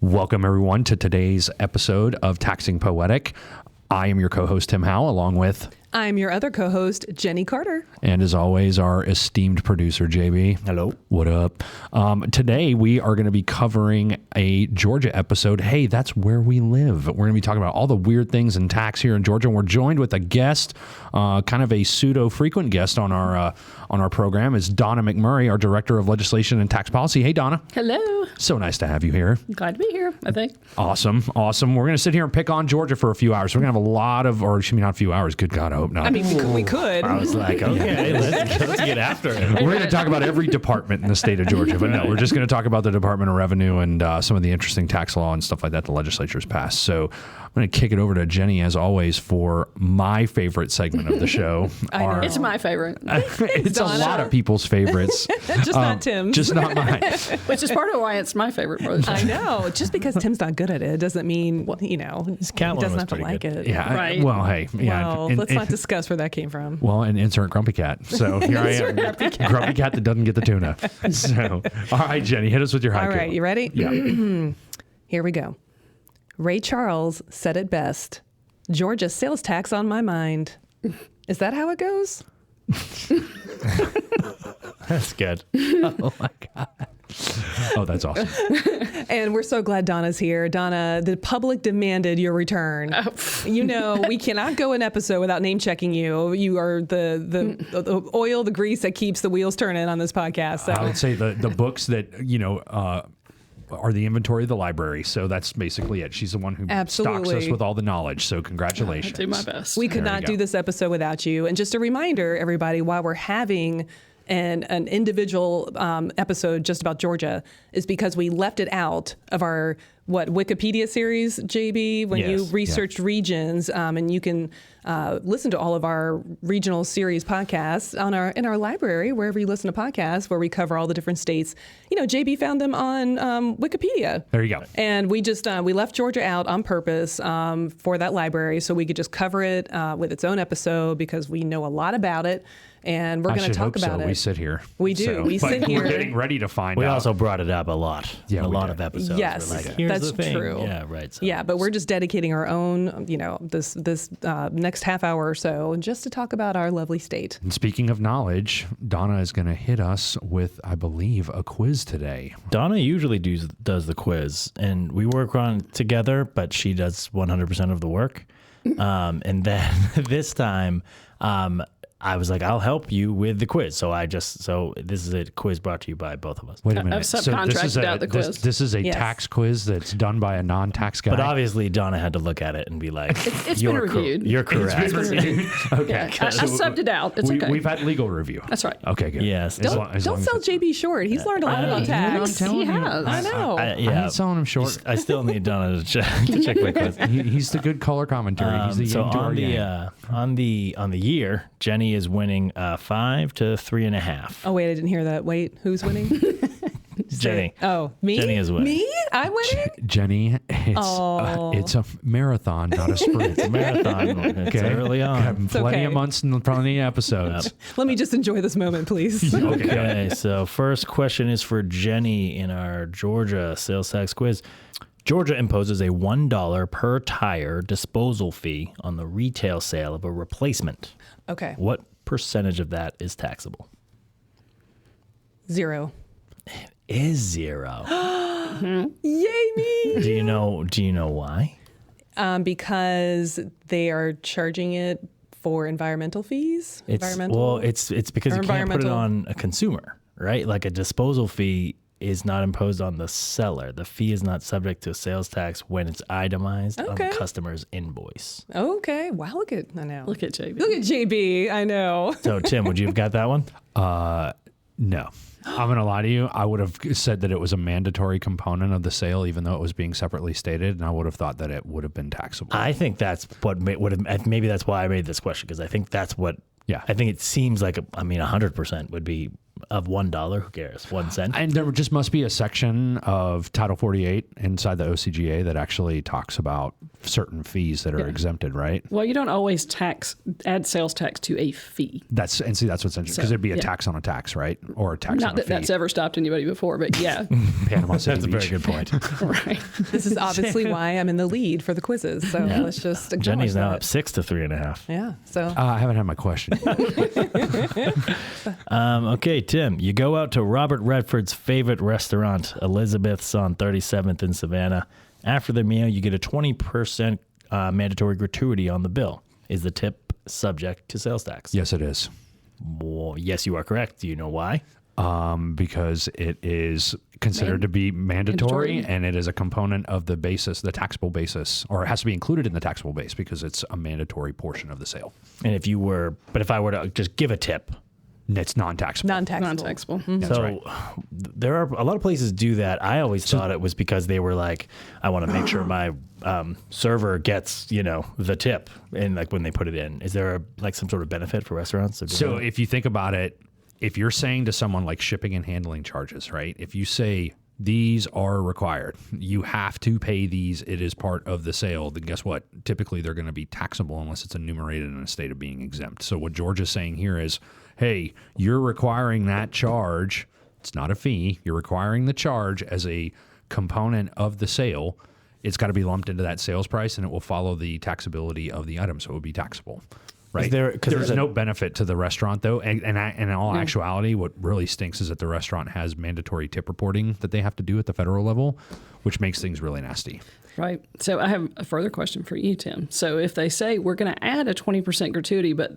Welcome, everyone, to today's episode of Taxing Poetic. I am your co-host, Tim Howe, along with... I'm your other co-host, Jenny Carter. And as always, our esteemed producer, JB. Hello. What up? Today, we are going to be covering a Georgia episode. Hey, that's where we live. We're going to be talking about all the weird things in tax here in Georgia. And we're joined with a guest, kind of a pseudo-frequent guest on our program, is Donna McMurray, our Director of Legislation and Tax Policy. Hey, Donna. Hello. So nice to have you here. Glad to be here, I think. Awesome. We're going to sit here and pick on Georgia for a few hours. We're going to have a lot of, or excuse me, not a few hours. Good God, I hope not. I mean, we could. I was like, okay, let's get after it. We're going to talk about every department in the state of Georgia, but no, we're just going to talk about the Department of Revenue and some of the interesting tax law and stuff like that the legislature has passed. So I'm going to kick it over to Jenny, as always, for my favorite segment of the show. It's my favorite. It's Donna. a lot of people's favorites. Just not Tim's. Just not mine. Which is part of why it's my favorite version. I know. Just because Tim's not good at it doesn't mean, he cat one doesn't was have to pretty like good. it. Yeah. Right. Well, hey. Yeah. Well, let's not discuss where that came from. Well, and insert Grumpy Cat. So here I am. Grumpy Cat that doesn't get the tuna. So, all right, Jenny, hit us with your haiku. All right, you ready? Yeah. Here we go. Ray Charles said it best. Georgia sales tax on my mind. Is that how it goes? That's good. Oh, my God. Oh, that's awesome. And we're so glad Donna's here. Donna, the public demanded your return. You know, we cannot go an episode without name checking you. You are the oil, the grease that keeps the wheels turning on this podcast. So. I would say the books that, are the inventory of the library. So that's basically it. She's the one who stocks us with all the knowledge. So congratulations. I do my best. We could not do this episode without you. And just a reminder, everybody, while we're having an individual episode just about Georgia, is because we left it out of our Wikipedia series, JB, when you researched regions, and you can listen to all of our regional series podcasts in our library, wherever you listen to podcasts, where we cover all the different states. You know, JB found them on Wikipedia. There you go. And we just we left Georgia out on purpose for that library, so we could just cover it with its own episode, because we know a lot about it. And we're going to talk about it. We sit here. We do. We sit here. We're getting ready to find out. We also brought it up a lot. Yeah, a lot did. of episodes. Yes, We're like, here's that's the thing. true. Yeah, right. So. Yeah, but we're just dedicating our own, this next half hour or so just to talk about our lovely state. And speaking of knowledge, Donna is going to hit us with, I believe, a quiz today. Donna usually does the quiz, and we work on it together, but she does 100% of the work. And then this time, I was like, I'll help you with the quiz. So this is a quiz brought to you by both of us. Wait a minute. I've subcontracted out the quiz. This is a tax quiz that's done by a non-tax guy. But obviously, Donna had to look at it and be like, It's been reviewed. You're correct. It's been reviewed. Okay. Yeah, I subbed it out. It's okay. We've had legal review. That's right. Okay, good. Yes. Don't sell JB short. He's learned a lot about tax. He has. I know. I'm not selling him short. I still need Donna to check my quiz. He's the good color commentary. He's the So on the year, Jenny is winning 5 to 3.5. Oh, wait, I didn't hear that. Wait, who's winning? Jenny. Oh, me? Jenny is winning. Me? I'm winning? Jenny, it's a marathon, not a sprint. It's a marathon. It's early on. Plenty of months and plenty of episodes. Let me just enjoy this moment, please. Okay, so first question is for Jenny in our Georgia sales tax quiz. Georgia imposes a $1 per tire disposal fee on the retail sale of a replacement. Okay. What percentage of that is taxable? 0. Is 0. Yay, me! Do you know why? Because they are charging it for environmental fees. It's because you can't put it on a consumer, right? Like a disposal fee is not imposed on the seller. The fee is not subject to a sales tax when it's itemized on the customer's invoice. Okay. Wow, look at JB. Look at JB. I know. So, Tim, would you have got that one? No. I'm going to lie to you. I would have said that it was a mandatory component of the sale, even though it was being separately stated, and I would have thought that it would have been taxable. I think that's what would have. Maybe that's why I made this question, because I think that's what. Yeah. I think it seems like 100% would be of $1. Who cares? 1 cent. And there just must be a section of Title 48 inside the OCGA that actually talks about certain fees that are exempted, right? Well, you don't always add sales tax to a fee. That's what's interesting, because it'd be a tax on a tax, right? Or a tax Not on a that fee. that's ever stopped anybody before, but yeah. Panama City That's a very Beach. good point. Right. This is obviously why I'm in the lead for the quizzes. So let's just acknowledge Jenny's now that. up 6 to 3.5. Yeah. So I haven't had my question. Okay, Tim, you go out to Robert Redford's favorite restaurant, Elizabeth's on 37th in Savannah. After the meal, you get a 20% mandatory gratuity on the bill. Is the tip subject to sales tax? Yes, it is. Well, yes, you are correct. Do you know why? Because it is considered to be mandatory, and it is a component of the basis, the taxable basis, or it has to be included in the taxable base because it's a mandatory portion of the sale. And if I were to just give a tip, It's non-taxable. non-taxable. Non-taxable. so right. there are a lot of places do that. I always thought it was because they were like, I want to make sure my server gets, the tip, and like when they put it in. Is there some sort of benefit for restaurants? So if you think about it, if you're saying to someone like shipping and handling charges, right? If you say these are required, you have to pay these, it is part of the sale, then guess what? Typically they're going to be taxable unless it's enumerated in a state of being exempt. So what George is saying here is, hey, you're requiring that charge. It's not a fee. You're requiring the charge as a component of the sale. It's got to be lumped into that sales price, and it will follow the taxability of the item, so it would be taxable. Right. There's no benefit to the restaurant, though. And in all actuality, what really stinks is that the restaurant has mandatory tip reporting that they have to do at the federal level, which makes things really nasty. Right. So I have a further question for you, Tim. So if they say we're going to add a 20% gratuity, but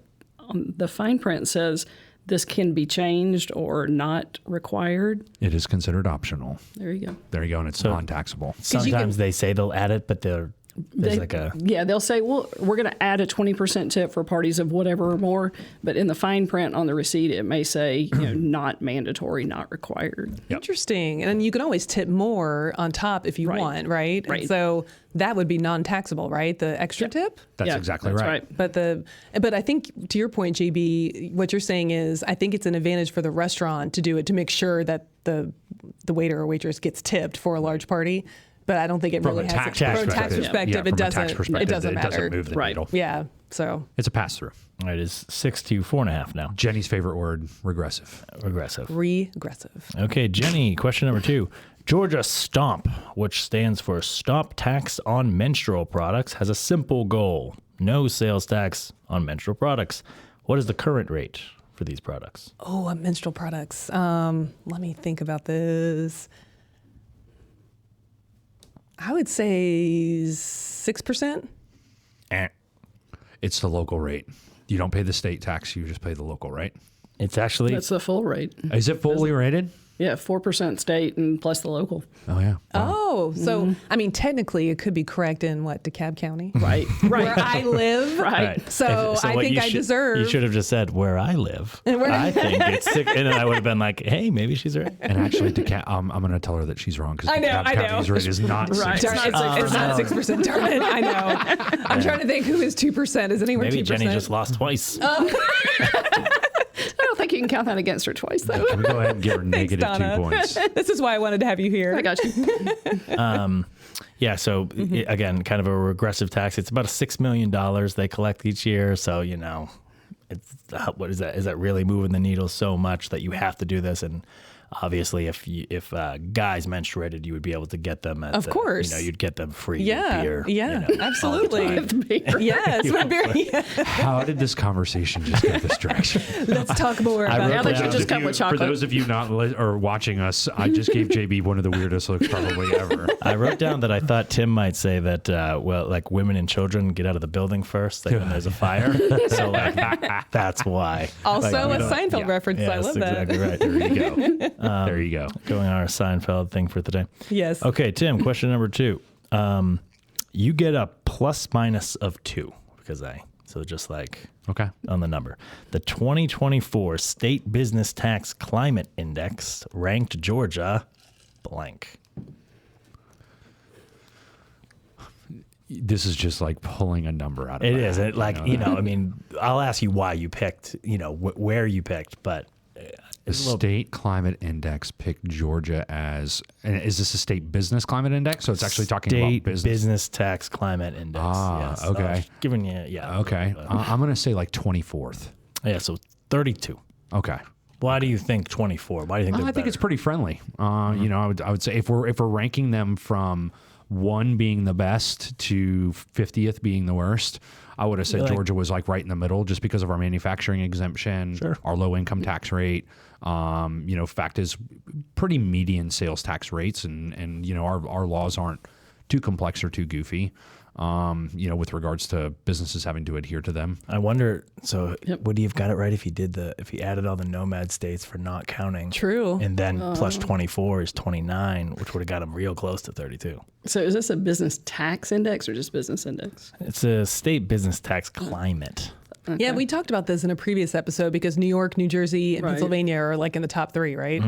the fine print says this can be changed or not required. It is considered optional. There you go. There you go, and it's non-taxable. Sometimes they say they'll add it, but they'll say, well, we're going to add a 20% tip for parties of whatever or more, but in the fine print on the receipt, it may say, not mandatory, not required. Yep. Interesting. And then you can always tip more on top if you want, right? Right. And so that would be non-taxable, right? The extra tip? That's exactly right. But I think to your point, JB, what you're saying is I think it's an advantage for the restaurant to do it to make sure that the waiter or waitress gets tipped for a large party. But I don't think it From really a has tax from a tax perspective. It doesn't. It doesn't matter. It doesn't move the needle. Yeah. So It's a pass-through. it is 6 to 4.5 now. Jenny's favorite word, regressive. Regressive. regressive. Okay, Jenny, question number 2. Georgia STOMP, which stands for Stop Tax on Menstrual Products, has a simple goal: no sales tax on menstrual products. What is the current rate for these products? Oh, menstrual products. Let me think about this. I would say 6%. It's the local rate. You don't pay the state tax. You just pay the local, right? It's actually That's the full rate. Is it fully rated? Yeah, 4% state and plus the local. Oh, yeah. Oh, so I mean, technically, it could be correct in DeKalb County, Right. where I live. Right. So I think I deserve. You should have just said where I live. I think it's 6, and then I would have been like, hey, maybe she's right. And actually, I'm going to tell her that she's wrong because I know. County's rate is not Right. 6%. It's not 6%. Darn it. I know. I'm trying to think who is 2%. Is anywhere 2%? Maybe Jenny just lost twice. I don't think you can count that against her twice, though. Can we go ahead and give her negative Donna. 2 points? This is why I wanted to have you here. I got you. Yeah, so again, kind of a regressive tax. It's about $6 million they collect each year. So, it's, what is that? Is that really moving the needle so much that you have to do this? And obviously, if guys menstruated, you would be able to get them. Of course, you'd get them free Yeah, beer. yeah, absolutely. Yes, with beer. Yeah. How did this conversation just get this direction? Let's talk more I about wrote Now they down- should just come with chocolate. For those of you not or watching us, I just gave JB one of the weirdest looks probably ever. I wrote down that I thought Tim might say that, like women and children get out of the building first, like when there's a fire. So that's why. Also, Like, a Seinfeld reference. Yeah, I love that's that. exactly right. There you go. There you go. Going on our Seinfeld thing for today. Yes. Okay, Tim, question number 2. You get a plus minus of 2 so just like Okay. on the number. The 2024 State Business Tax Climate Index ranked Georgia blank. This is just like pulling a number out of It my is. hat, I mean, I'll ask you why you picked, where you picked, but The state climate index picked Georgia as, and is this a state business climate index? So it's actually talking State about business. tax climate index. Ah, yes. okay. Giving you, yeah. Okay. I'm going to say like 24th. Yeah, so 32. Okay. Why do you think 24? Why do you think they're I think better? it's pretty friendly. You know, I would say if we're ranking them from 1 being the best to 50th being the worst, I would have said Georgia was like right in the middle just because of our manufacturing exemption, our low income tax rate. You know, fact is pretty median sales tax rates, and you know our laws aren't too complex or too goofy. You know, with regards to businesses having to adhere to them. I wonder. So would he have got it right if he added all the nomad states for not counting? True. And then plus 24 is 29, which would have got him real close to 32. So is this a business tax index or just business index? It's a state business tax climate. Yeah, we talked about this in a previous episode because New York, New Jersey, and Right. Pennsylvania are like in the top 3, right?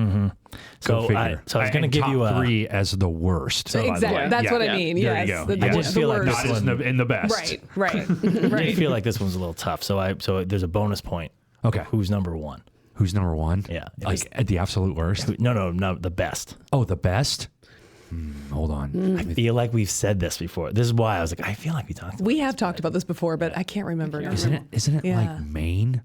So I was going to give you top a 3 as the worst. by the Exactly. way. That's Yeah. what I mean. There Yes. you go. The, Yeah. I just feel like worst. this Not as in the best. Right, right, I right. feel like this one's a little tough. So there's a bonus point. Okay. Who's number 1? Who's number 1? Yeah. Like at the absolute worst. No, the best. Oh, the best. Hold on. I feel like we've said this before. This is why I was like, I feel like we talked about We have talked about this before, but I can't remember. now. Isn't it Yeah. like Maine?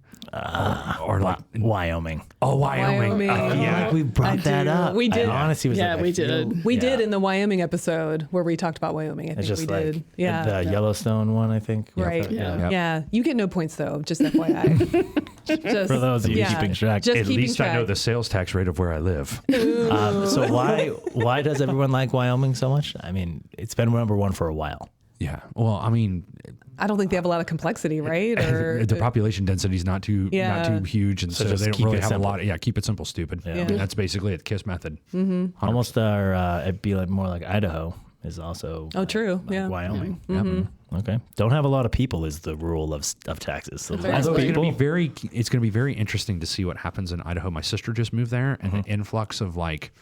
Or like Wyoming. Wyoming. Wyoming. Yeah. We brought that up. We did. I honestly was Yeah, like, I we feel- did. We yeah. did in the Wyoming episode where we talked about Wyoming. I It's think just we like did. Yeah. the Yellowstone one, I think. Right. Yeah. Yeah. You get no points though, just FYI. Just, For those of you keeping track. Just At keeping least track. I know the sales tax rate of where I live. So why does everyone like Wyoming so much? I mean, it's been number 1 for a while. Yeah. Well, I mean, I don't think they have a lot of complexity, right? Or the population density is not too huge, and so just they don't keep really it have simple. a lot. Keep it simple, stupid. Yeah. I mean, that's basically it. KISS method. Almost it'd be like more like Idaho is also. true, like yeah. Wyoming. Okay. Don't have a lot of people is the rule of taxes. So less Although people. it's going to be very interesting to see what happens in Idaho. My sister just moved there, and the influx of like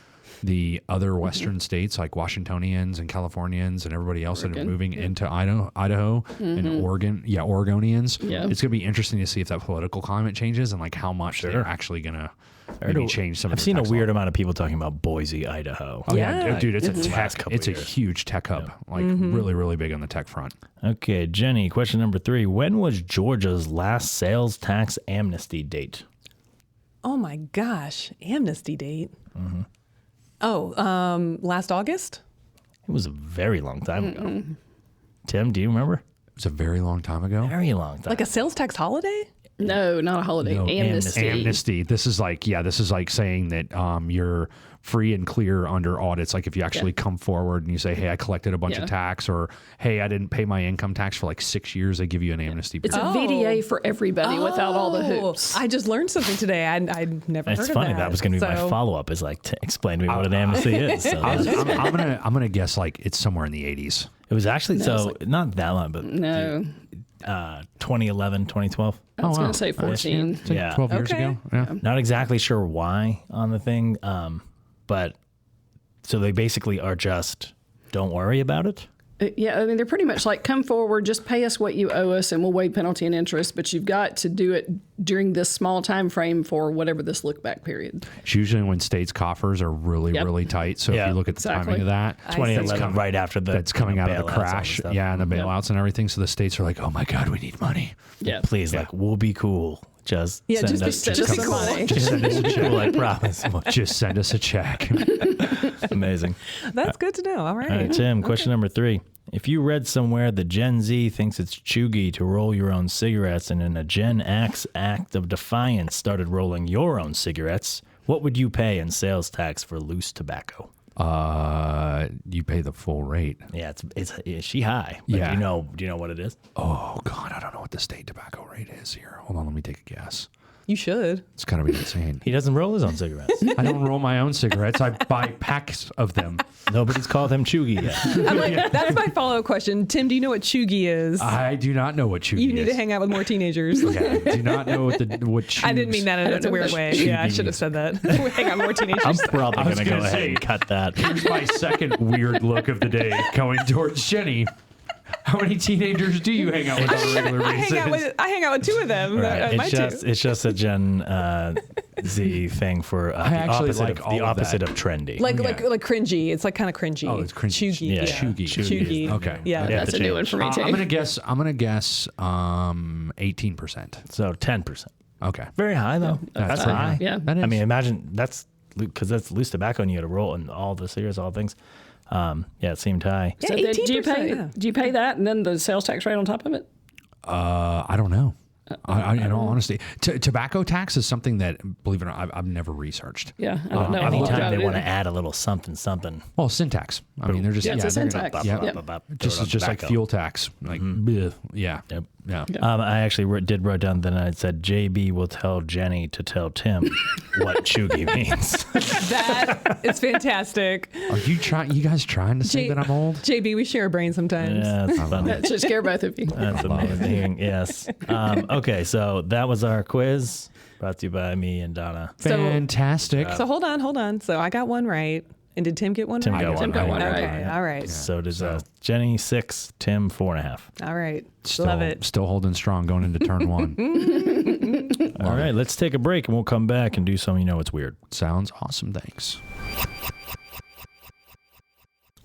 the other Western states, like Washingtonians and Californians and everybody else that are moving into Idaho and Oregon, Oregonians. Yeah. It's going to be interesting to see if that political climate changes and like how much they're actually going to maybe change some. I've seen a weird amount of people talking about Boise, Idaho. Oh yeah, Yeah. dude, it's a last tech. couple It's a years. huge tech hub, like really, really big on the tech front. Okay, Jenny, question number 3. When was Georgia's last sales tax amnesty date? oh my gosh, amnesty date. Oh, last August. It was a very long time ago. Tim, do you remember? It was a very long time ago. Very long time. Like a sales tax holiday? No, not a holiday. No, amnesty. Amnesty. This is like saying that you're free and clear under audits. Like if you actually come forward and you say, hey, I collected a bunch of tax, or hey, I didn't pay my income tax for like 6 years, they give you an amnesty. It's a Oh. VDA for everybody without all the hoops. I just learned something today. I'd never It's heard funny. of that. That was going to be my So- follow-up is like, explain to me what an amnesty is. So I'm gonna guess like it's somewhere in the 80s. it was actually, not that long, but No, 2011, 2012. I was wow. going to say 14. It's like Yeah. 12 years Okay. ago. Yeah. Not exactly sure why on the thing, but so they basically are just, don't worry about it. Yeah, I mean, they're pretty much like, come forward, just pay us what you owe us, and we'll waive penalty and interest. But you've got to do it during this small time frame for whatever this look back period. It's usually when states' coffers are really, Yep. really tight. So Yeah, if you look at the exactly. timing of that, 2011, right after the that's coming out of the bailouts, all crash. stuff. Yeah, and the bailouts and everything. So the states are like, oh my God, we need money. Yeah, Please, like, we'll be cool. Just Yeah, send just be- us, just be come cool. on. Just send us a check. Cool, I promise. Just send us a check. Amazing. That's good to know. All right. All right, Tim, question number 3. If you read somewhere that Gen Z thinks it's chuggy to roll your own cigarettes, and in a Gen X act of defiance started rolling your own cigarettes, what would you pay in sales tax for loose tobacco? You pay the full rate. Yeah, is she high? But Yeah. Do you know what it is? Oh God, I don't know what the state tobacco rate is here. Hold on, let me take a guess. You should. It's gotta be insane. He doesn't roll his own cigarettes. I don't roll my own cigarettes. I buy packs of them. Nobody's called him chuggy yet. I'm like, that's my follow-up question. Tim, do you know what chuggy is? I do not know what chuggy You need is. to hang out with more teenagers. Okay, I do not know what chuggy. I didn't mean that in a weird way. Yeah, I should have said that. Hang out with more teenagers. I'm probably I was going to go gonna ahead say- and cut that. Here's my second weird look of the day going towards Jenny. How many teenagers do you hang out with on a regular basis? I hang out with two of them. Right. My It's just a Gen Z thing for the opposite of trendy. like cringy. It's like kind of cringy. Oh, it's cringy. Chuggy. Yeah. Chuggy. Chuggy. Okay. Yeah. That's a new one for me too. I'm gonna guess 18%. So 10%. Okay. Very high though. That's high. Yeah. That is. I mean, imagine that's because that's loose tobacco and you got to roll and all the cigarettes, all things. Yeah, it seemed high. Yeah, So then do you 18%, pay yeah. that and then the sales tax rate on top of it? I don't know. In all honesty, tobacco tax is something that, believe it or not, I've never researched. Yeah, I don't know. a whole lot Anytime about they it want to either. add a little something. Well, sin tax. I mean, they're just Yeah, it's a sin they're tax. Yeah, Yep. just like fuel tax. Like, bleh. Yeah, Yep. yeah. I actually wrote down that I said JB will tell Jenny to tell Tim what chuggy means. That is fantastic. Are you guys trying to say that I'm old? JB, we share a brain sometimes. Yeah, that's funny. That should scare both of you. That's amazing. Yes. Okay, so that was our quiz brought to you by me and Donna. Fantastic. So hold on. So I got one right. And did Tim get one Tim right? got one got right. one right. Okay. All right. So does Jenny 6, Tim 4.5. All right. Still, Love it. Still holding strong going into turn one. All right, let's take a break and we'll come back and do something it's weird. Sounds awesome. Thanks.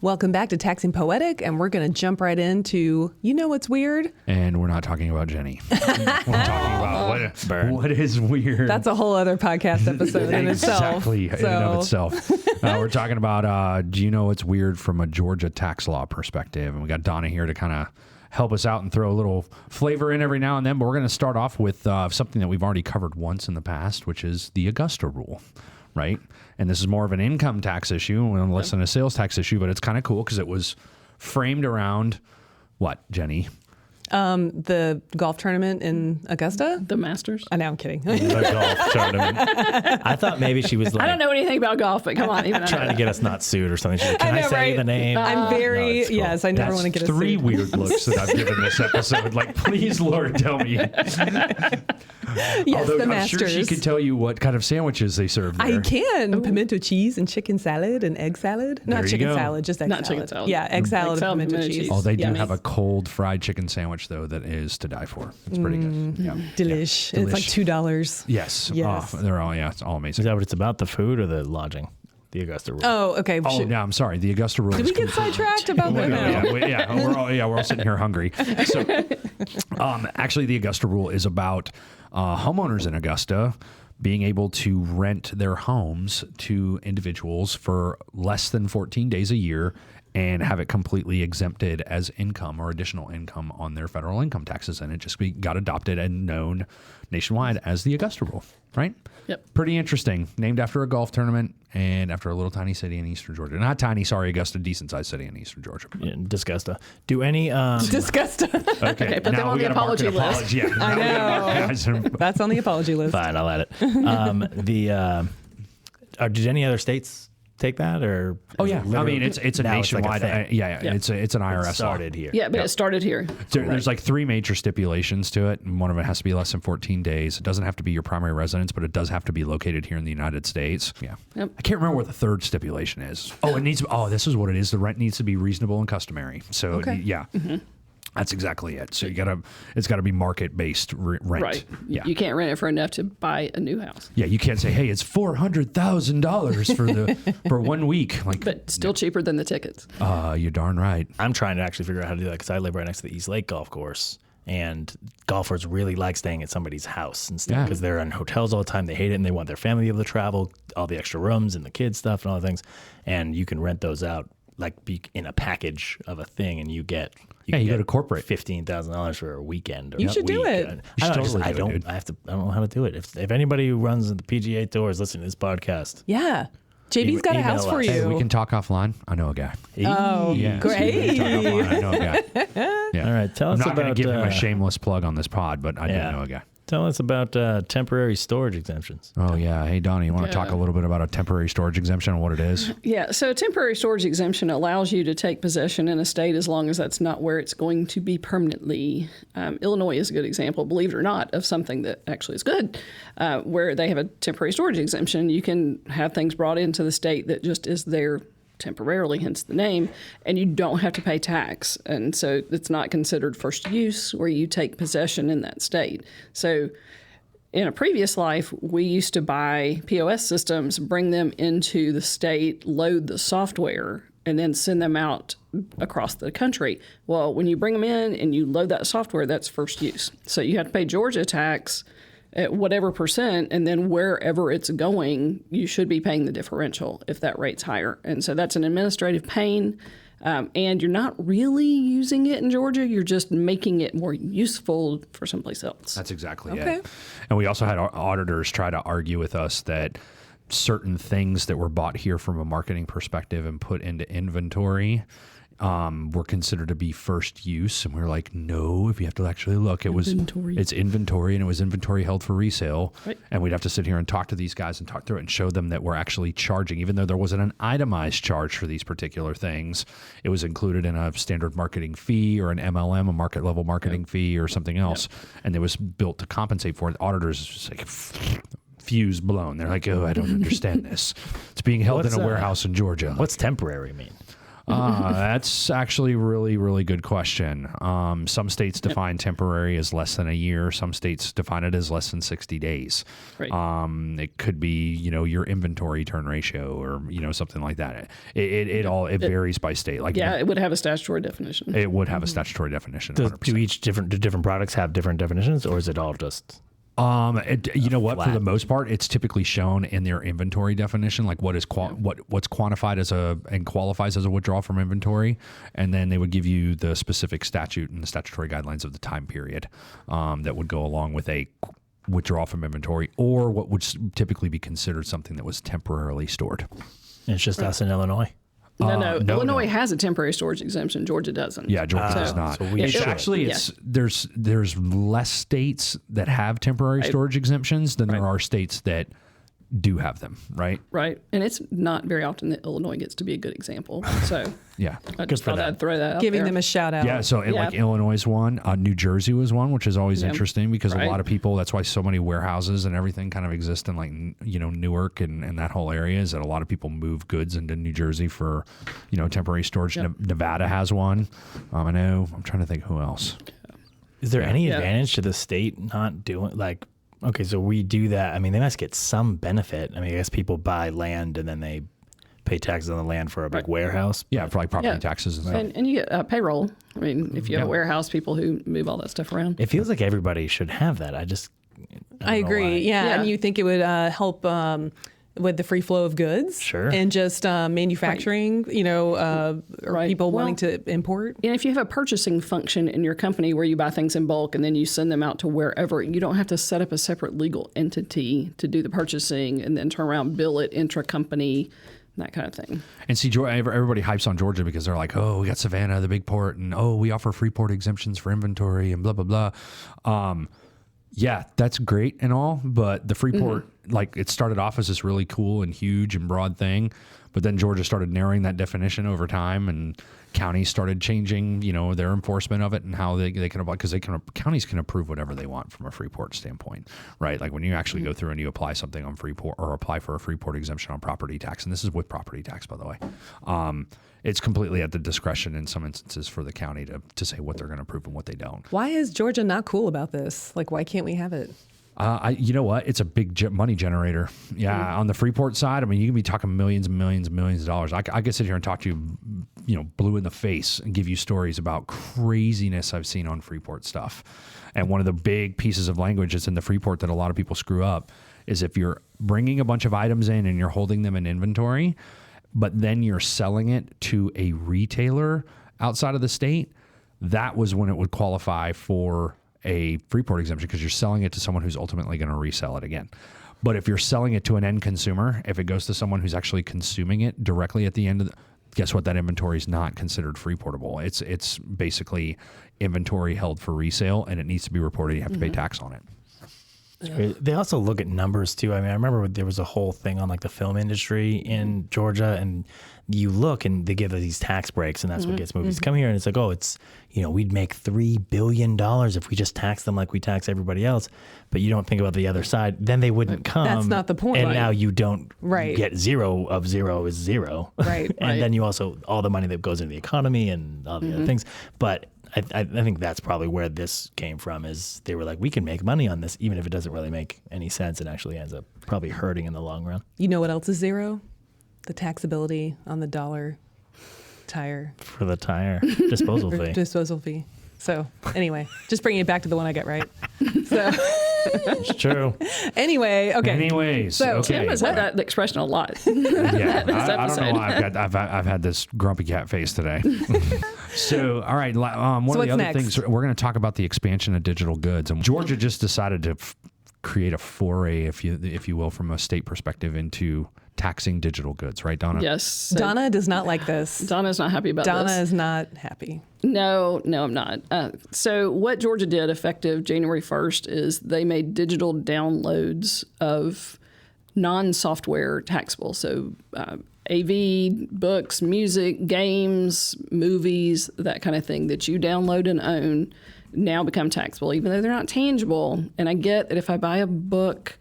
Welcome back to Taxing Poetic, and we're going to jump right into what's weird? And we're not talking about Jenny. We're talking about what is weird. That's a whole other podcast episode in itself. Exactly, in and of itself. We're talking about, do you know what's weird from a Georgia tax law perspective? And we got Donna here to kind of help us out and throw a little flavor in every now and then. But we're going to start off with something that we've already covered once in the past, which is the Augusta rule, right? And this is more of an income tax issue, less than a sales tax issue, but it's kind of cool because it was framed around what, Jenny? The golf tournament in Augusta? The Masters. I know, I'm kidding. The golf tournament. I thought maybe she was like I don't know anything about golf, but come on, even I trying know to get us not sued or something. She's like, I Can I know, say right? the name? I'm very, it's cool. yes, I never want to get a Three suit. weird looks that I've given this episode. Like, please, Lord, tell me. Yes, Although the I'm Masters. sure she could tell you what kind of sandwiches they serve there. I can. Pimento cheese and chicken salad and egg salad. There Not you chicken go. salad, just egg Not salad. chicken salad. Yeah, egg salad, Egg salad, and pimento cheese. Oh, they do Yummy. have a cold fried chicken sandwich, though, that is to die for. It's pretty good. Yeah. Delish. And it's like $2. Yes. Yes. Oh, it's all Is amazing. that what it's about? The food or the lodging? The Augusta rule. Oh, okay. Oh, no, I'm sorry. The Augusta rule. Did we get sidetracked about that now? We're all sitting here hungry. So, actually, the Augusta rule is about homeowners in Augusta being able to rent their homes to individuals for less than 14 days a year and have it completely exempted as income or additional income on their federal income taxes. And it just got adopted and known nationwide as the Augusta rule, right? Yep. Pretty interesting. Named after a golf tournament and after a little tiny city in eastern Georgia. Not tiny, sorry, Augusta, decent-sized city in eastern Georgia. Yeah, Disgusta. Do any Disgusting. Okay, put them now on we the gotta mark apology an list. apology. Yeah. I know. That's on the apology list. Fine, I'll add it. Did any other states take that or? Oh yeah, I mean it's a now it's like a nationwide. thing. It's an IRS Started law. here. Yeah, but it started here. There's like 3 major stipulations to it, and one of it has to be less than 14 days. It doesn't have to be your primary residence, but it does have to be located here in the United States. Yeah, Yep. I can't remember what the third stipulation is. Oh, it needs. Oh, this is what it is. The rent needs to be reasonable and customary. So Okay. yeah. That's exactly it. So it's got to be market-based rent. Right. Yeah. You can't rent it for enough to buy a new house. Yeah, you can't say, "Hey, it's $400,000 for 1 week." Like, But still cheaper than the tickets. you're darn right. I'm trying to actually figure out how to do that because I live right next to the East Lake Golf Course, and golfers really like staying at somebody's house instead Yeah. because they're in hotels all the time. They hate it, and they want their family to be able to travel, all the extra rooms and the kids stuff and all the things. And you can rent those out like be in a package of a thing, and you get. You go to corporate. $15,000 for a weekend. Or You a should do week. it. You should totally do it, dude. I don't know how to do it. If anybody who runs the PGA Tours listening to this podcast, Yeah. JB's got a Email house for us. you. Hey, we can talk offline. I know a guy. Oh, Yeah, great. we can talk offline. I know a guy. Yeah. All right, tell I'm us not going to about, give him a shameless plug on this pod, but I do know a guy. tell us about temporary storage exemptions. Oh, yeah. Hey, Donnie, you want to talk a little bit about a temporary storage exemption and what it is? Yeah, so a temporary storage exemption allows you to take possession in a state as long as that's not where it's going to be permanently. Illinois is a good example, believe it or not, of something that actually is good, where they have a temporary storage exemption. You can have things brought into the state that just is there temporarily, hence the name, and you don't have to pay tax. And so it's not considered first use where you take possession in that state. So in a previous life, we used to buy POS systems, bring them into the state, load the software, and then send them out across the country. Well, when you bring them in and you load that software, that's first use. So you have to pay Georgia tax at whatever percent, and then wherever it's going, you should be paying the differential if that rate's higher. And so that's an administrative pain. And you're not really using it in Georgia. You're just making it more useful for someplace else. That's exactly it. And we also had our auditors try to argue with us that certain things that were bought here from a marketing perspective and put into inventory were considered to be first use. And we were like, no, if you have to actually look, it's inventory, and it was inventory held for resale. Right. And we'd have to sit here and talk to these guys and talk through it and show them that we're actually charging, even though there wasn't an itemized charge for these particular things. It was included in a standard marketing fee or an MLM, a market level marketing fee or something else. And it was built to compensate for it. The auditors just like fuse blown. They're like, oh, I don't understand this. It's being held in a warehouse in Georgia. What's temporary mean? That's actually a really, really good question. Some states define temporary as less than a year. Some states define it as less than 60 days. Right. It could be, your inventory turn ratio or, something like that. It varies by state. Like, it would have a statutory definition. It would have a statutory definition. Do different products have different definitions, or is it all just... You know what? Flat. For the most part, it's typically shown in their inventory definition, like what's quantified as and qualifies as a withdrawal from inventory, and then they would give you the specific statute and the statutory guidelines of the time period that would go along with a withdrawal from inventory, or what would typically be considered something that was temporarily stored. And it's just us in Illinois. No. Illinois has a temporary storage exemption. Georgia doesn't. Yeah, Georgia does not. So we should. Actually, there's less states that have temporary storage exemptions than there are states that do have them, right? Right. And it's not very often that Illinois gets to be a good example. So yeah, I just thought I'd throw that out Giving there. them a shout out. Yeah, so like Illinois is one. New Jersey was one, which is always interesting because a lot of people, that's why so many warehouses and everything kind of exist in like, Newark and that whole area, is that a lot of people move goods into New Jersey for, temporary storage. Yep. Nevada has one. I know. I'm trying to think who else. Is there any advantage to the state not doing, like, okay, so we do that. I mean, they must get some benefit. I mean, I guess people buy land and then they pay taxes on the land for a big warehouse. Yeah, for like property taxes and stuff. And you get payroll. I mean, if you have a warehouse, people who move all that stuff around. It feels like everybody should have that. I agree. Yeah, and you think it would help with the free flow of goods, sure, and just manufacturing, or people wanting to import. And if you have a purchasing function in your company where you buy things in bulk and then you send them out to wherever, you don't have to set up a separate legal entity to do the purchasing and then turn around, bill it intra-company, that kind of thing. And see, everybody hypes on Georgia because they're like, oh, we got Savannah, the big port, and we offer free port exemptions for inventory and blah, blah, blah. Yeah, that's great and all, but the Freeport, like, it started off as this really cool and huge and broad thing, but then Georgia started narrowing that definition over time, and counties started changing, their enforcement of it and how they can apply, because counties can approve whatever they want from a Freeport standpoint, right? Like when you actually go through and you apply something on Freeport or apply for a Freeport exemption on property tax, and this is with property tax, by the way, it's completely at the discretion in some instances for the county to say what they're going to approve and what they don't. Why is Georgia not cool about this? Like, why can't we have it? You know what? It's a big money generator. Yeah, on the Freeport side, I mean, you can be talking millions and millions and millions of dollars. I could sit here and talk to you, blue in the face and give you stories about craziness I've seen on Freeport stuff. And one of the big pieces of language that's in the Freeport that a lot of people screw up is if you're bringing a bunch of items in and you're holding them in inventory, but then you're selling it to a retailer outside of the state, that was when it would qualify for a Freeport exemption, because you're selling it to someone who's ultimately going to resell it again. But if you're selling it to an end consumer, if it goes to someone who's actually consuming it directly at the end of guess what? That inventory is not considered Freeportable. It's basically inventory held for resale, and it needs to be reported. You have to pay tax on it. They also look at numbers too. I mean, I remember there was a whole thing on like the film industry in Georgia, and you look and they give us these tax breaks, and that's what gets movies come here. And it's like, oh, it's, we'd make $3 billion if we just tax them like we tax everybody else. But you don't think about the other side. Then they wouldn't come. That's not the point. And Right. now you don't Right. get 0 of 0 is 0. Right. And then you also, all the money that goes into the economy and all the other things. But I think that's probably where this came from, is they were like, we can make money on this, even if it doesn't really make any sense. It actually ends up probably hurting in the long run. You know what else is 0? The taxability on the dollar tire For the tire disposal fee. disposal fee. So anyway, just bringing it back to the one I got right. So It's true. anyway, okay. Anyways, So, okay. Tim has had that expression a lot. Yeah, this I don't know episode. why I've had this grumpy cat face today. So, all right, one of what's the other next? things, we're going to talk about the expansion of digital goods. And Georgia just decided to create a foray, if you will, from a state perspective into taxing digital goods, right, Donna? Yes. So Donna does not like this. Donna's not happy about Donna this. is not happy. No, I'm not. So what Georgia did effective January 1st is they made digital downloads of non-software taxable. So AV, books, music, games, movies, that kind of thing that you download and own now become taxable, even though they're not tangible. And I get that if I buy a book,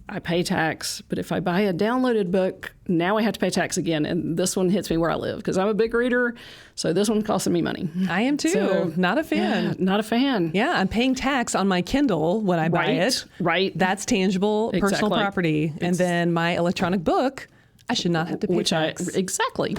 I pay tax, but if I buy a downloaded book, now I have to pay tax again. And this one hits me where I live because I'm a big reader. So this one's costing me money. I am too. So, not a fan. Yeah, not a fan. Yeah, I'm paying tax on my Kindle when I buy it. Right. That's tangible personal Exactly. property. And then my electronic book, I should not have to pay Which tax. exactly. I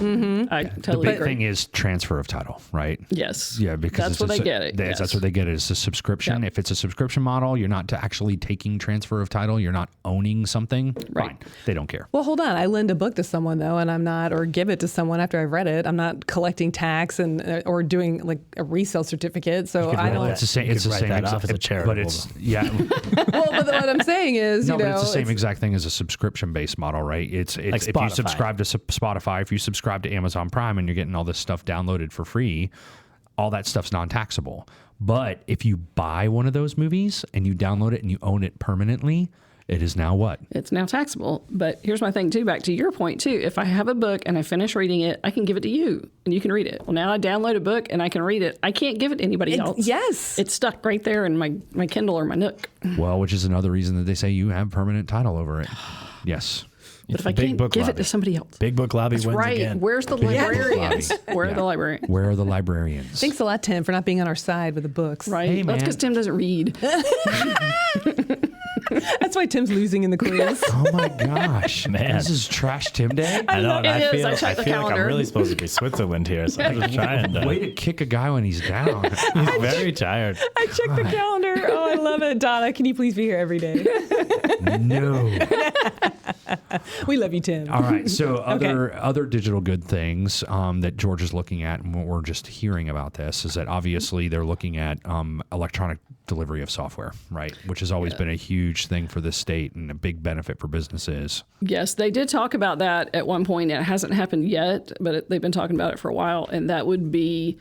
The totally big agree. thing is transfer of title, right? Yes. Yeah, because that's where they get it. Yes. That's what they get it. It's a subscription. Yeah. If it's a subscription model, you're not actually taking transfer of title. You're not owning something. Right. Fine. They don't care. Well, hold on. I lend a book to someone though, and I'm not, or give it to someone after I've read it. I'm not collecting tax and or doing like a resale certificate. So I write don't. It's the same. You It's could the write same. that off as a charitable. But it's yeah. Well, but what I'm saying is, No, you know, but it's the same exact thing as a subscription-based model, right? It's Like if you Spotify. subscribe to Spotify, if you subscribe to Amazon Prime, and you're getting all this stuff downloaded for free, all that stuff's non-taxable. But if you buy one of those movies and you download it and you own it permanently, it is now what? It's now taxable. But here's my thing, too, back to your point, too. If I have a book and I finish reading it, I can give it to you and you can read it. Well, now I download a book and I can read it. I can't give it to anybody else. yes. It's stuck right there in my Kindle or my Nook. Well, which is another reason that they say you have permanent title over it. Yes. But if the I big can't book give it lobby. to somebody else. Big book lobby wins Right. again. Where's the librarians? Where are the librarians? Where are the librarians? Thanks a lot, Tim, for not being on our side with the books. Right. Hey, That's man. because Tim doesn't read. That's why Tim's losing in the quiz. Oh my gosh, Man. This is Trash Tim Day. I know, and It I is. feel, I checked the feel like I'm calendar. really supposed to be Switzerland here, so I'm just trying to. Way to kick a guy when he's down. He's very tired. I checked the calendar. Oh, I love it. Donna, can you please be here every day? No. We love you, Tim. All right. So other digital good things that Georgia's looking at, and what we're just hearing about this, is that obviously they're looking at electronic delivery of software, right? Which has always been a huge thing for this state and a big benefit for businesses. Yes, they did talk about that at one point. It hasn't happened yet, but they've been talking about it for a while. And that would raise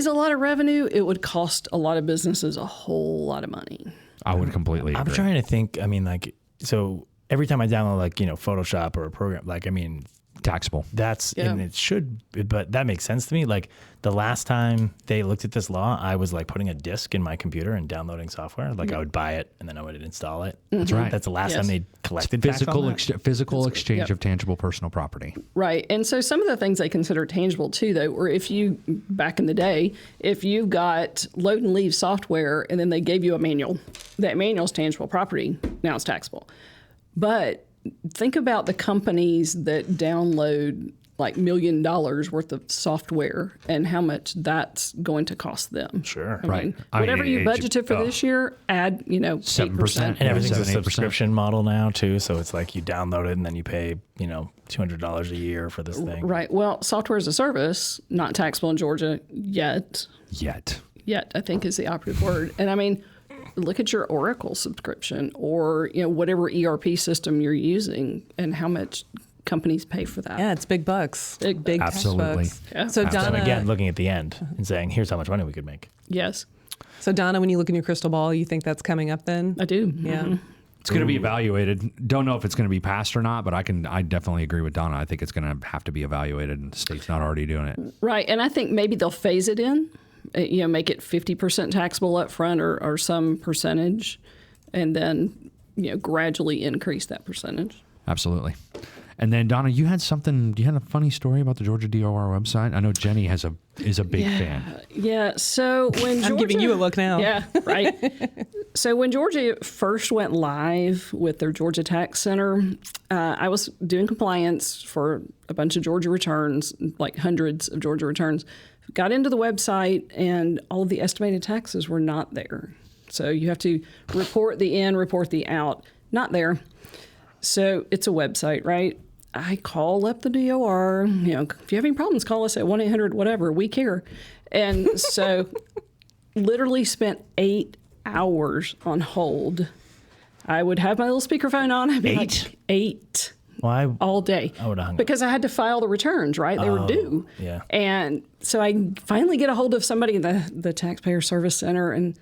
a lot of revenue. It would cost a lot of businesses a whole lot of money. I would completely agree. I'm trying to think. I mean, like, so every time I download, like, Photoshop or a program, like, I mean, Taxable. that's, Yeah. and it should, but that makes sense to me. Like, the last time they looked at this law, I was like putting a disk in my computer and downloading software. Like, I would buy it and then I would install it. That's right. That's the last Yes. time they collected tax Physical on that. physical exchange yep. of tangible personal property. Right. And so some of the things they consider tangible too, though, or if you, back in the day, if you've got load and leave software and then they gave you a manual, that manual's tangible property, now it's taxable. But think about the companies that download like $1 million worth of software and how much that's going to cost them. Sure. I Right. mean, I mean, whatever you it- budgeted for this year, add, 8%. And everything's a 7-8%. subscription model now too, so it's like you download it and then you pay, $200 a year for this thing. Right. Well, software as a service, not taxable in Georgia yet. Yet. Yet, I think is the operative word. And I mean, look at your Oracle subscription or, whatever ERP system you're using and how much companies pay for that. Yeah, it's big bucks. Absolutely. Bucks. Yeah. So So Donna, again, looking at the end and saying, here's how much money we could make. Yes. So Donna, when you look in your crystal ball, you think that's coming up then? I do. Yeah. Mhm. It's going to be evaluated. Don't know if it's going to be passed or not, but I definitely agree with Donna. I think it's going to have to be evaluated, and the state's not already doing it. Right. And I think maybe they'll phase it in, make it 50% taxable up front or some percentage, and then, gradually increase that percentage. Absolutely. And then Donna, you had a funny story about the Georgia DOR website. I know Jenny is a big fan. Yeah. So when I'm giving you a look now. Yeah, right. So when Georgia first went live with their Georgia Tax Center, I was doing compliance for a bunch of Georgia returns, like hundreds of Georgia returns. Got into the website, and all of the estimated taxes were not there. So you have to report the in, report the out. Not there. So it's a website, right? I call up the DOR. If you have any problems, call us at 1-800-whatever. We care. And so literally spent 8 hours on hold. I would have my little speakerphone on. I'd be 8? like, 8. Why? All day. I would have hung up. Because I had to file the returns, right? They were due. Yeah. And so I finally get a hold of somebody in the Taxpayer Service Center, and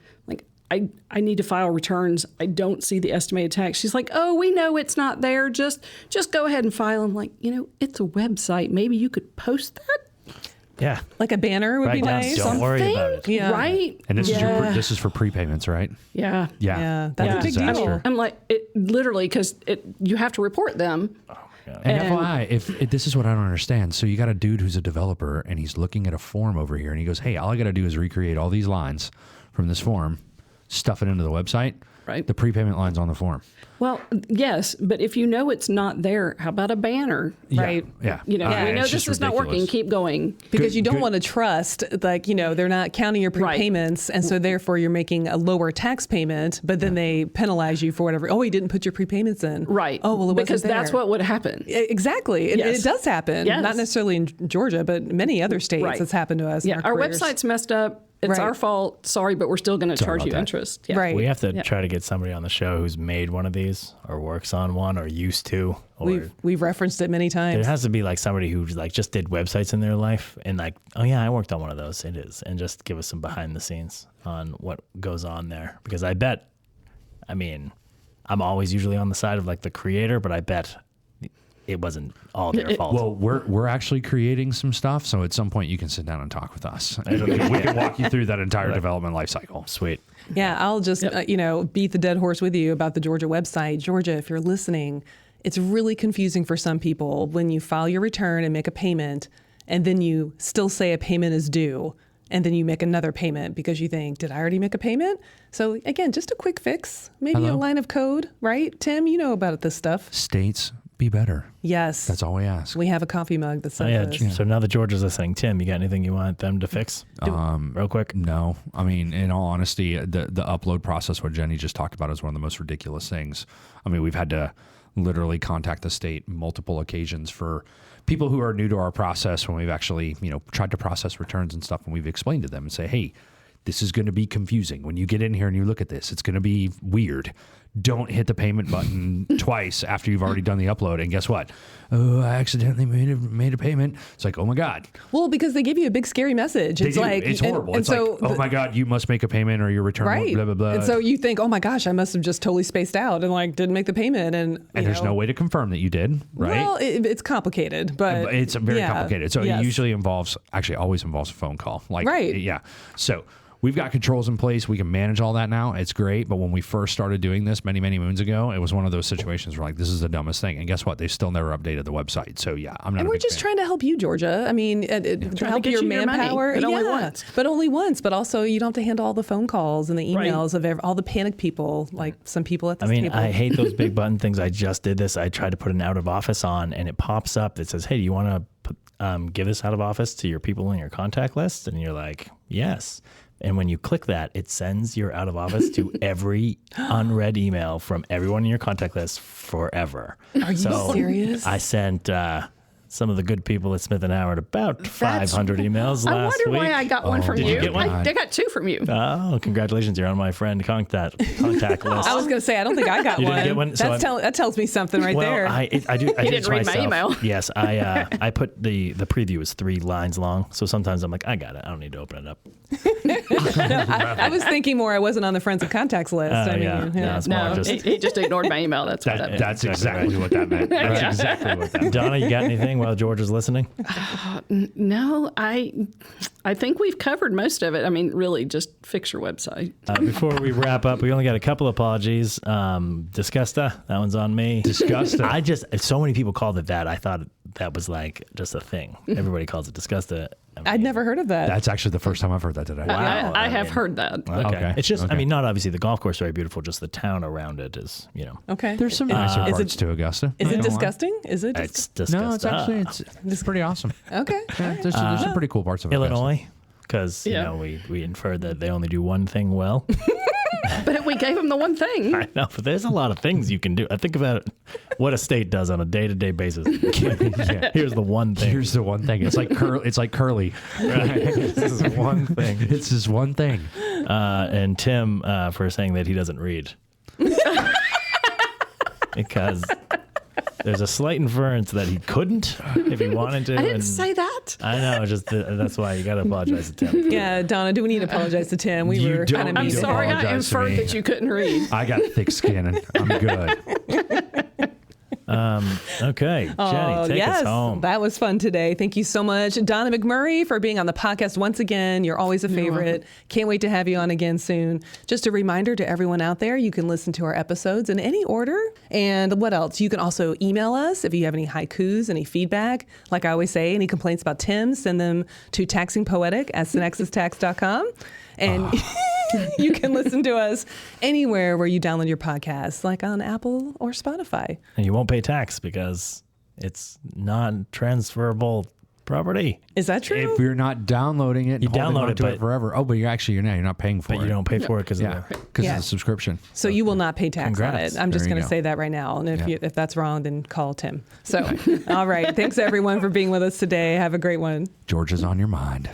I need to file returns. I don't see the estimated tax. She's like, oh, we know it's not there. Just go ahead and file. I'm like, it's a website. Maybe you could post that? Yeah. Like a banner would Right be down. nice. Don't worry about it. Yeah. Right? And this is for prepayments, right? Yeah. Yeah, that's What a big disaster. deal. I'm like, literally, because you have to report them. And FYI, if this is what I don't understand. So you got a dude who's a developer, and he's looking at a form over here, and he goes, hey, all I got to do is recreate all these lines from this form, stuff it into the website. Right. The prepayment line's on the form. Well, yes, but if you know it's not there, how about a banner? Right. Yeah. We know It's this just is not working. ridiculous. Keep going. Because Good- you don't good- want to trust, they're not counting your Right. prepayments, and so therefore you're making a lower tax payment, but then they penalize you for whatever. Oh, he didn't put your prepayments in. Right. Oh, well, it wasn't because that's there. what would happen. Exactly. And Yes. it does happen. Yes. Not necessarily in Georgia, but many other states Right. it's happened to us. in Yeah, our careers. website's messed up. It's Right. our fault. Sorry, but we're still going to charge about you that. interest. Yeah. Right. We have to Yeah. try to get somebody on the show who's made one of these or works on one or used to. Or We've referenced it many there times. has to be like somebody who just did websites in their life and oh yeah, I worked on one of those. It is. And just give us some behind the scenes on what goes on there. Because I'm always usually on the side of the creator, but I bet it wasn't all their fault. Well, we're actually creating some stuff, so at some point you can sit down and talk with us. We can walk you through that entire development life cycle. Sweet. Yeah, I'll just beat the dead horse with you about the Georgia website. Georgia, if you're listening, it's really confusing for some people when you file your return and make a payment, and then you still say a payment is due, and then you make another payment because you think, did I already make a payment? So again, just a quick fix, maybe a line of code, right? Tim, you know about this stuff. States, be better. Yes. That's all we ask. We have a coffee mug that says this. So now that Georgia's listening, Tim, you got anything you want them to fix? Real quick. No, I mean, in all honesty, the upload process, what Jenny just talked about, is one of the most ridiculous things. I mean, we've had to literally contact the state multiple occasions for people who are new to our process when we've actually, tried to process returns and stuff, and we've explained to them and say, hey, this is going to be confusing. When you get in here and you look at this, it's going to be weird. Don't hit the payment button twice after you've already done the upload. And guess what? Oh, I accidentally made a payment. It's like, oh my God. Well, because they give you a big scary message. They It's do. like It's horrible. And It's so like, oh my God, you must make a payment or your return right. blah, blah, blah. And so you think, oh my gosh, I must have just totally spaced out and didn't make the payment. And there's no way to confirm that you did, right? Well, it's complicated, but It's very complicated. So yes. it usually always involves a phone call. Right. Yeah. So we've got controls in place. We can manage all that now. It's great. But when we first started doing this many, many moons ago, it was one of those situations where this is the dumbest thing. And guess what? They still never updated the website. So yeah, I'm not. And we're just trying to help you, Georgia. I mean, to help get your you your money, manpower. but only once. But only once. But also, you don't have to handle all the phone calls and the emails of all the panic people, like some people at this table. I hate those big button things. I just did this. I tried to put an out of office on, and it pops up that says, hey, do you want to give this out of office to your people in your contact list? And you're like, yes. And when you click that, it sends your out of office to every unread email from everyone in your contact list forever. Are you serious? I sent some of the good people at Smith & Howard about 500 emails I last wonder week. why I got one from Did you. you get one? I got two from you. Oh, congratulations. You're on my friend contact list. I was going to say, I don't think I got You one. didn't get one? So that tells me something right well, there. I did it didn't read my myself. email. Yes, I put the preview is 3 lines long, so sometimes I'm like, I got it. I don't need to open it up. I was thinking more. I wasn't on the Friends of Contacts list. No, it's more No, just he just ignored my email. That's what that meant. That's exactly what that meant. That's exactly what that meant. Donna, you got anything while George is listening? No, I think we've covered most of it. I mean, really, just fix your website. Before we wrap up, we only got a couple apologies. Disgusta, that one's on me. Disgusta. So many people called it that. I thought that was like just a thing. Everybody calls it Disgusta. I'd never heard of that. That's actually the first time I've heard that today. Wow. I have heard that. Okay. It's just, Okay. I mean, not obviously the golf course very beautiful, just the town around it is, Okay. There's some nicer is parts it- to Augusta. Is Not it gonna lie. disgusting? Is it? it's disgusting. No, it's actually it's pretty awesome. Okay. Yeah, there's some pretty cool parts of Augusta. Illinois, because Yeah. you know we inferred that they only do one thing well. But we gave him the one thing. I know, but there's a lot of things you can do. I think about what a state does on a day-to-day basis. Yeah. Here's the one thing. Here's the one thing. It's like curly. Right? This is one thing. It's just one thing. And Tim for saying that he doesn't read because there's a slight inference that he couldn't if he wanted to. I didn't and say that. I know, just that's why you got to apologize to Tim. Yeah, Donna, do we need to apologize to Tim? We You were don't kind of need I'm mean. to sorry I apologize to inferred me. that you couldn't read. I got thick skin and I'm good. Okay, Jenny, take yes, us home. that was fun today. Thank you so much, Donna McMurray, for being on the podcast once again. You're always a favorite. Can't wait to have you on again soon. Just a reminder to everyone out there, you can listen to our episodes in any order. And what else? You can also email us if you have any haikus, any feedback. Like I always say, any complaints about Tim, send them to taxingpoetic@synexustax.com. And you can listen to us anywhere where you download your podcasts, like on Apple or Spotify. And you won't pay tax because it's non-transferable property. Is that true? If you're not downloading it, You and holding download on it, to but- it forever. Oh, but you're not paying for But it. you don't pay for it because Yeah, of the... because Yeah. of the subscription. So you will not pay tax Congrats. on it. I'm just There you going to go. say that right now. And Yeah. if that's wrong, then call Tim. So, all right. Thanks everyone for being with us today. Have a great one. Georgia's on your mind.